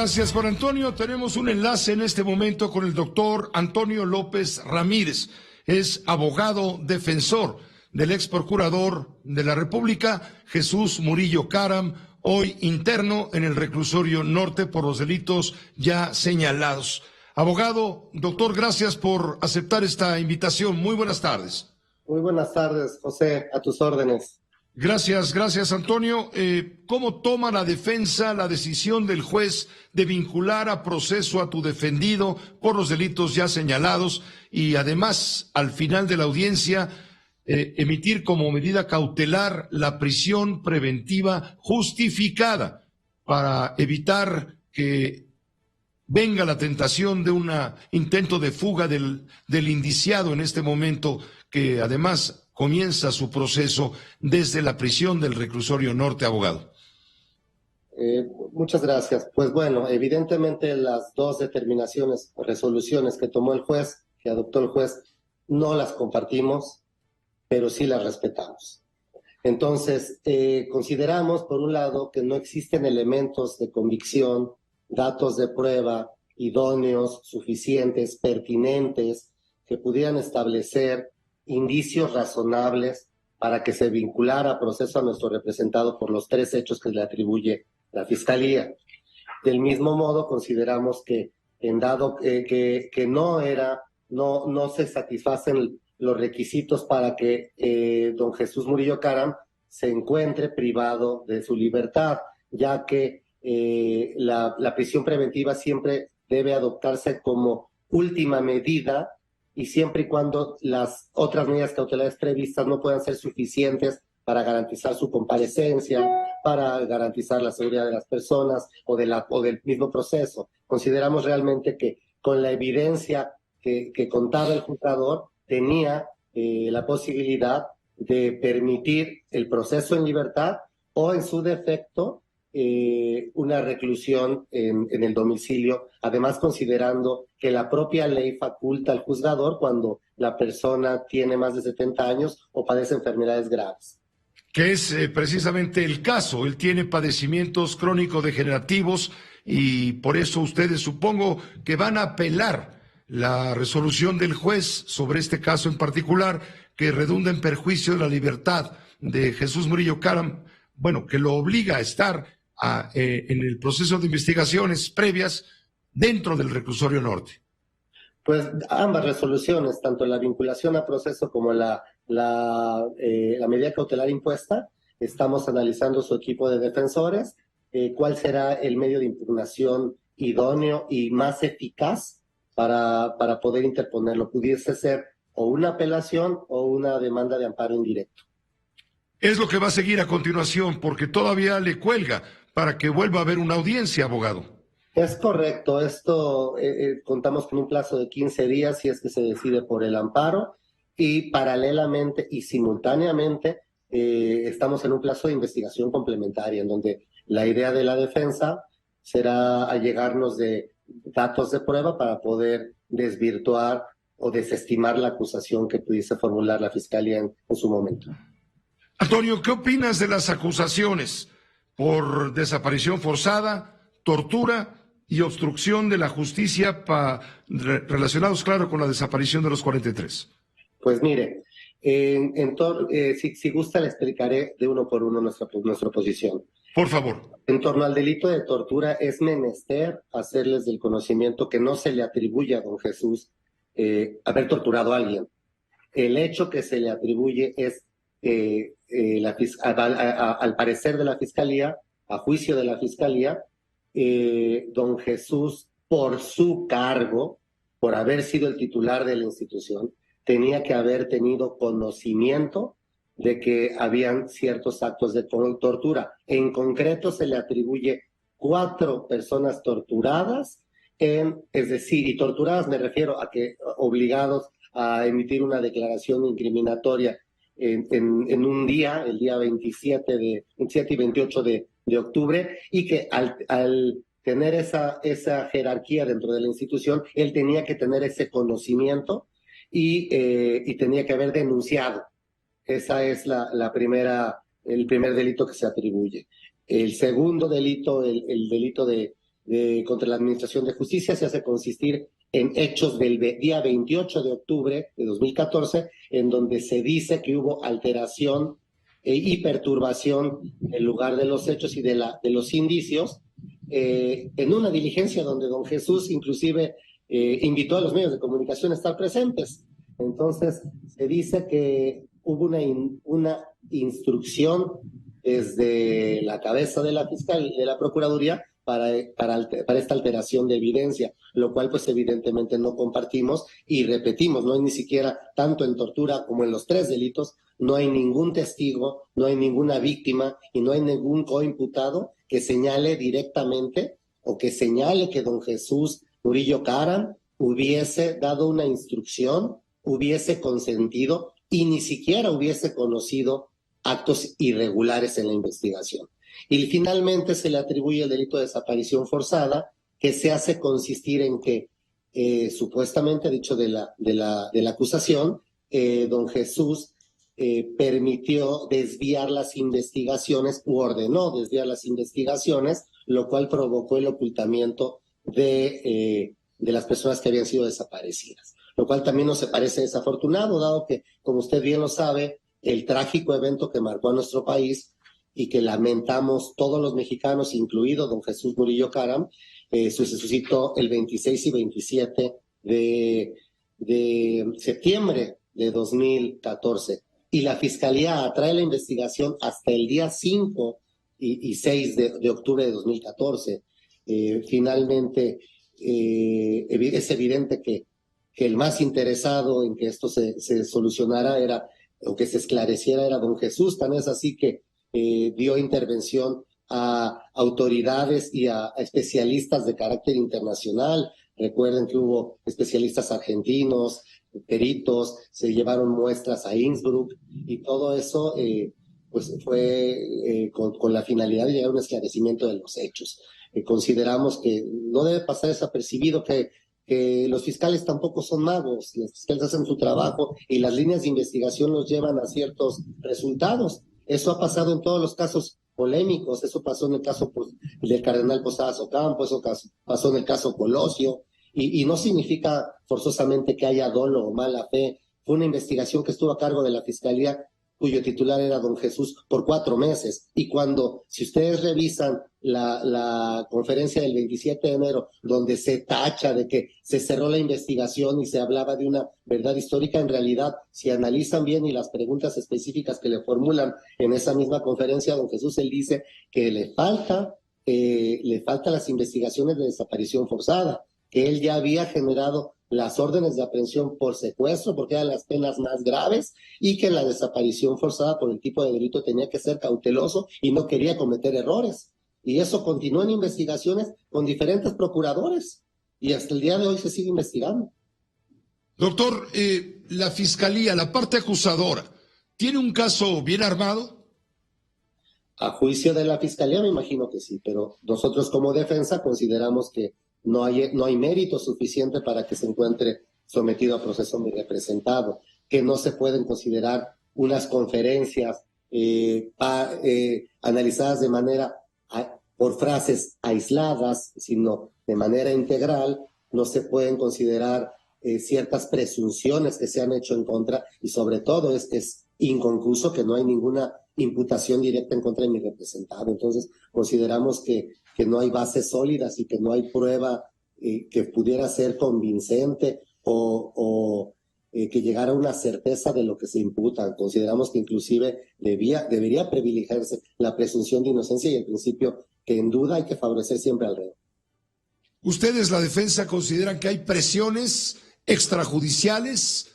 Gracias, Juan Antonio. Tenemos un enlace en este momento con el doctor Antonio López Ramírez. Es abogado defensor del ex procurador de la República, Jesús Murillo Caram, hoy interno en el reclusorio norte por los delitos ya señalados. Abogado, doctor, gracias por aceptar esta invitación. Muy buenas tardes. Muy buenas tardes, José, a tus órdenes. Gracias, Antonio. ¿Cómo toma la defensa la decisión del juez de vincular a proceso a tu defendido por los delitos ya señalados y además, al final de la audiencia, emitir como medida cautelar la prisión preventiva justificada para evitar que venga la tentación de un intento de fuga del indiciado en este momento, que además comienza su proceso desde la prisión del reclusorio norte, abogado? Muchas gracias. Pues bueno, evidentemente las dos determinaciones o resoluciones que tomó el juez, que adoptó el juez, no las compartimos, pero sí las respetamos. Entonces, consideramos, por un lado, que no existen elementos de convicción, datos de prueba idóneos, suficientes, pertinentes, que pudieran establecer indicios razonables para que se vinculara a proceso a nuestro representado por los tres hechos que le atribuye la Fiscalía. Del mismo modo, consideramos que en dado que no se satisfacen los requisitos para que don Jesús Murillo Caram se encuentre privado de su libertad, ya que la prisión preventiva siempre debe adoptarse como última medida y siempre y cuando las otras medidas cautelares previstas no puedan ser suficientes para garantizar su comparecencia, para garantizar la seguridad de las personas o del mismo proceso. Consideramos realmente que con la evidencia que contaba el juzgador tenía la posibilidad de permitir el proceso en libertad o, en su defecto, una reclusión en el domicilio, además considerando que la propia ley faculta al juzgador cuando la persona tiene más de 70 años o padece enfermedades graves. Que es precisamente el caso. Él tiene padecimientos crónico-degenerativos y por eso ustedes supongo que van a apelar la resolución del juez sobre este caso en particular, que redunda en perjuicio de la libertad de Jesús Murillo Caram, bueno, que lo obliga a estar en el proceso de investigaciones previas dentro del reclusorio norte. Pues ambas resoluciones, tanto la vinculación a proceso como la medida cautelar impuesta, estamos analizando su equipo de defensores, cuál será el medio de impugnación idóneo y más eficaz para poder interponerlo. Pudiese ser o una apelación o una demanda de amparo indirecto. Es lo que va a seguir a continuación, porque todavía le cuelga para que vuelva a haber una audiencia, abogado. Es correcto, esto contamos con un plazo de 15 días si es que se decide por el amparo, y paralelamente y simultáneamente estamos en un plazo de investigación complementaria, en donde la idea de la defensa será allegarnos de datos de prueba para poder desvirtuar o desestimar la acusación que pudiese formular la Fiscalía en su momento. Antonio, ¿qué opinas de las acusaciones por desaparición forzada, tortura y obstrucción de la justicia relacionados, claro, con la desaparición de los 43? Pues mire, si gusta le explicaré de uno por uno nuestra posición. Por favor. En torno al delito de tortura, es menester hacerles del conocimiento que no se le atribuye a don Jesús haber torturado a alguien. El hecho que se le atribuye es, al parecer de la Fiscalía, a juicio de la Fiscalía, don Jesús, por su cargo, por haber sido el titular de la institución, tenía que haber tenido conocimiento de que habían ciertos actos de tortura. En concreto, se le atribuye 4 personas torturadas, es decir, y torturadas me refiero a que obligados a emitir una declaración incriminatoria en un día, el día 27 y 28 de octubre, y que al tener esa jerarquía dentro de la institución, él tenía que tener ese conocimiento y tenía que haber denunciado. Esa es el primer delito que se atribuye. El segundo delito, el delito de contra la Administración de Justicia se hace consistir en hechos del día 28 de octubre de 2014, en donde se dice que hubo alteración y perturbación del lugar de los hechos y de los indicios, en una diligencia donde don Jesús inclusive invitó a los medios de comunicación a estar presentes. Entonces, se dice que hubo una instrucción desde la cabeza de la fiscal de la Procuraduría para esta alteración de evidencia, lo cual pues evidentemente no compartimos y repetimos, no hay ni siquiera, tanto en tortura como en los 3 delitos, no hay ningún testigo, no hay ninguna víctima y no hay ningún coimputado que señale directamente o que señale que don Jesús Murillo Caram hubiese dado una instrucción, hubiese consentido y ni siquiera hubiese conocido actos irregulares en la investigación. Y finalmente se le atribuye el delito de desaparición forzada, que se hace consistir en que, supuestamente, dicho de la acusación, don Jesús permitió desviar las investigaciones u ordenó desviar las investigaciones, lo cual provocó el ocultamiento de las personas que habían sido desaparecidas. Lo cual también nos parece desafortunado, dado que, como usted bien lo sabe, el trágico evento que marcó a nuestro país y que lamentamos todos los mexicanos, incluido don Jesús Murillo Caram, se suscitó el 26 y 27 de septiembre de 2014. Y la Fiscalía atrae la investigación hasta el día 5 y 6 de octubre de 2014. Finalmente, es evidente que el más interesado en que esto se solucionara o que se esclareciera era don Jesús. Tan es así que dio intervención a autoridades y a especialistas de carácter internacional. Recuerden que hubo especialistas argentinos, peritos, se llevaron muestras a Innsbruck y todo eso pues fue con la finalidad de llegar a un esclarecimiento de los hechos. Consideramos que no debe pasar desapercibido que los fiscales tampoco son magos, los fiscales hacen su trabajo y las líneas de investigación los llevan a ciertos resultados. Eso ha pasado en todos los casos polémicos, eso pasó en el caso del cardenal Posadas Ocampo, eso pasó en el caso Colosio, y no significa forzosamente que haya dolo o mala fe. Fue una investigación que estuvo a cargo de la Fiscalía, cuyo titular era don Jesús, por 4 meses. Y si ustedes revisan la conferencia del 27 de enero, donde se tacha de que se cerró la investigación y se hablaba de una verdad histórica, en realidad, si analizan bien y las preguntas específicas que le formulan en esa misma conferencia, don Jesús, él dice que le falta las investigaciones de desaparición forzada, que él ya había generado las órdenes de aprehensión por secuestro, porque eran las penas más graves, y que la desaparición forzada por el tipo de delito tenía que ser cauteloso y no quería cometer errores. Y eso continúa en investigaciones con diferentes procuradores, y hasta el día de hoy se sigue investigando. Doctor, la Fiscalía, la parte acusadora, ¿tiene un caso bien armado? A juicio de la Fiscalía me imagino que sí, pero nosotros como defensa consideramos que no hay mérito suficiente para que se encuentre sometido a proceso muy representado, que no se pueden considerar unas conferencias analizadas de manera por frases aisladas, sino de manera integral. No se pueden considerar ciertas presunciones que se han hecho en contra, y sobre todo es inconcluso que no hay ninguna imputación directa en contra de mi representado. Entonces consideramos que no hay bases sólidas y que no hay prueba que pudiera ser convincente o que llegara a una certeza de lo que se imputa. Consideramos que inclusive debería privilegiarse la presunción de inocencia y el principio que en duda hay que favorecer siempre al reo. ¿Ustedes, la defensa, consideran que hay presiones extrajudiciales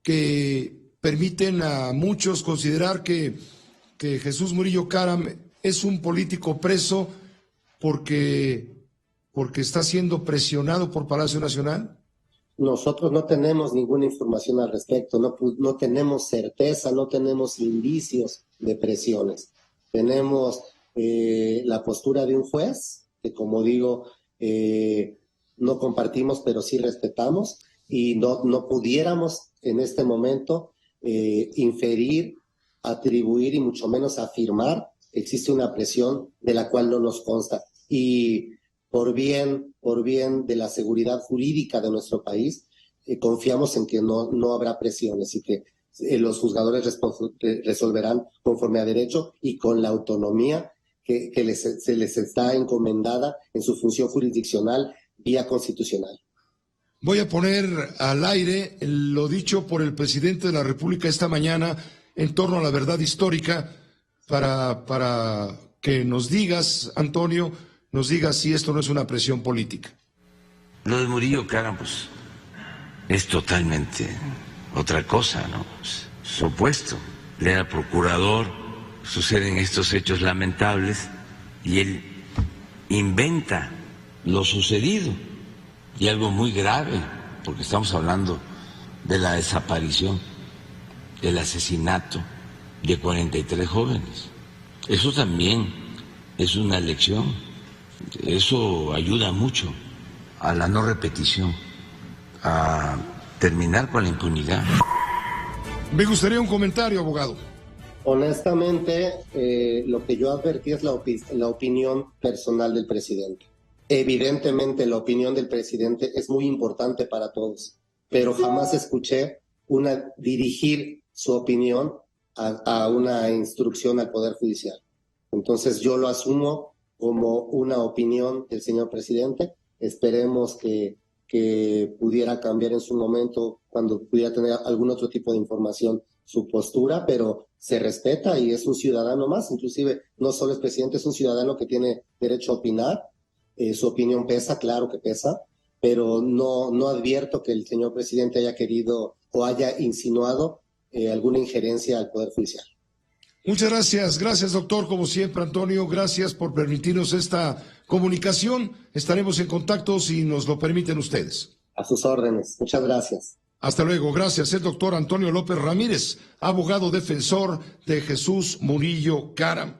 que permiten a muchos considerar que Jesús Murillo Caram es un político preso porque está siendo presionado por Palacio Nacional? Nosotros no tenemos ninguna información al respecto, no tenemos certeza, no tenemos indicios de presiones. Tenemos la postura de un juez, que como digo, no compartimos, pero sí respetamos, y no pudiéramos en este momento inferir, atribuir y mucho menos afirmar que existe una presión de la cual no nos consta. Y por bien de la seguridad jurídica de nuestro país, confiamos en que no habrá presiones y que los juzgadores resolverán conforme a derecho y con la autonomía que se les está encomendada en su función jurisdiccional vía constitucional. Voy a poner al aire lo dicho por el presidente de la República esta mañana en torno a la verdad histórica para que nos digas, Antonio, nos digas si esto no es una presión política. Lo de Murillo Karam, pues, es totalmente otra cosa, ¿no? Supuesto. Él era procurador, suceden estos hechos lamentables y él inventa lo sucedido. Y algo muy grave, porque estamos hablando de la desaparición, del asesinato de 43 jóvenes. Eso también es una lección. Eso ayuda mucho a la no repetición, a terminar con la impunidad. Me gustaría un comentario, abogado. Honestamente, lo que yo advertí es la opinión personal del presidente. Evidentemente, la opinión del presidente es muy importante para todos, pero jamás escuché dirigir su opinión a una instrucción al Poder Judicial. Entonces, yo lo asumo como una opinión del señor presidente. Esperemos que pudiera cambiar en su momento, cuando pudiera tener algún otro tipo de información, su postura, pero se respeta y es un ciudadano más. Inclusive, no solo es presidente, es un ciudadano que tiene derecho a opinar. Su opinión pesa, claro que pesa, pero no advierto que el señor presidente haya querido o haya insinuado alguna injerencia al Poder Judicial. Muchas gracias doctor, como siempre Antonio, gracias por permitirnos esta comunicación, estaremos en contacto si nos lo permiten ustedes. A sus órdenes, muchas gracias. Hasta luego, gracias. El doctor Antonio López Ramírez, abogado defensor de Jesús Murillo Karam.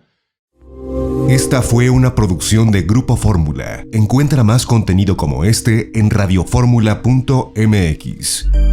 Esta fue una producción de Grupo Fórmula. Encuentra más contenido como este en radioformula.mx.